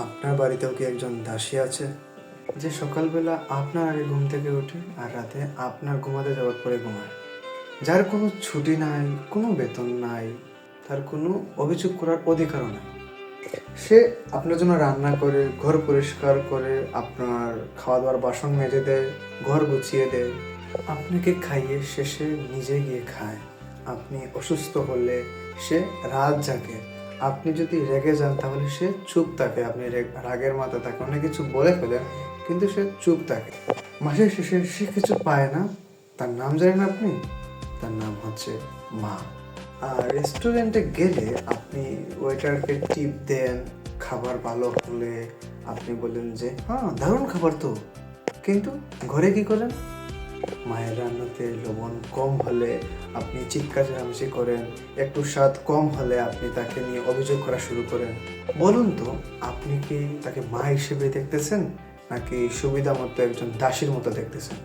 আপনার বাড়িতেও কি একজন দাসী আছে যে সকালবেলা আপনার আগে ঘুম থেকে ওঠে আর রাতে আপনার ঘুমাতে যাওয়ার পরে ঘুমায়, যার কোনো ছুটি নাই, কোনো বেতন নাই, তার কোনো অভিযোগ করার অধিকারও নাই? সে আপনার জন্য রান্না করে, ঘর পরিষ্কার করে, আপনার খাওয়া দাওয়ার বাসন মেজে দেয়, ঘর গুছিয়ে দেয়, আপনাকে খাইয়ে শেষে নিজে গিয়ে খায়। আপনি অসুস্থ হলে সে রাত জাগে। আপনি যদি রেগে যান তাহলে সে চুপ থাকে। আপনি রাগের মাথা তাকে অনেক কিছু বলে ফেলেন, কিন্তু সে চুপ থাকে। মাসের শেষে সে কিছু পায় না। তার নাম জানেন আপনি? তার নাম হচ্ছে মা। আর রেস্টুরেন্টে গেলে আপনি ওয়েটারকে টিপ দেন, খাবার ভালো হলে আপনি বলেন যে হ্যাঁ দারুণ খাবার তো, কিন্তু ঘরে কি করেন? মায়ের রান্নাতে লবণ কম হলে আপনি চিৎকার চেঁচামেচি করেন, একটু স্বাদ কম হলে আপনি তাকে নিয়ে অভিযোগ করা শুরু করেন। বলুন তো, আপনি কি তাকে মা হিসেবে দেখতেছেন নাকি সুবিধা মতো একজন দাসীর মতো দেখতেছেন?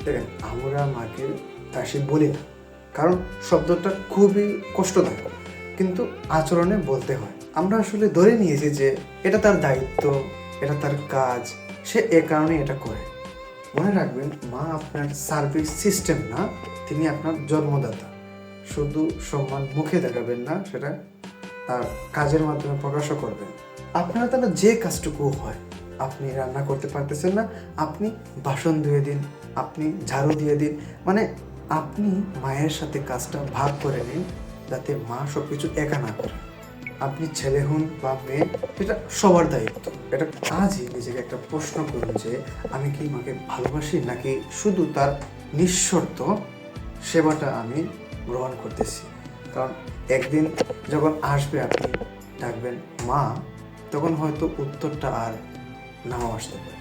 দেখেন, আমরা মাকে দাসী বলি না, কারণ শব্দটা খুবই কষ্টদায়ক, কিন্তু আচরণে বলতে হয়। আমরা আসলে ধরে নিয়েছি যে এটা তার দায়িত্ব, এটা তার কাজ, সে এ কারণে এটা করে। মনে রাখবেন, মা আপনার সার্ভিস সিস্টেম না, তিনি আপনার জন্মদাতা। শুধু সম্মান মুখে দেখাবেন না, সেটা তার কাজের মাধ্যমে প্রকাশও করবেন। আপনার দ্বারা যে কাজটুকু হয়, আপনি রান্না করতে পারতেছেন না, আপনি বাসন ধুয়ে দিন, আপনি ঝাড়ু দিয়ে দিন, মানে আপনি মায়ের সাথে কাজটা ভাগ করে নিন, যাতে মা সব কিছু একা না করে। আপনি ছেলে হন বা মেয়ে, এটা সবার দায়িত্ব। এটা আজই নিজেকে একটা প্রশ্ন করুন যে আমি কি মাকে ভালোবাসি, নাকি শুধু তার নিঃশর্ত সেবাটা আমি গ্রহণ করতেছি। কারণ একদিন যখন আসবে, আপনি ডাকবেন মা, তখন হয়তো উত্তরটা আর নাও আসতে পারে।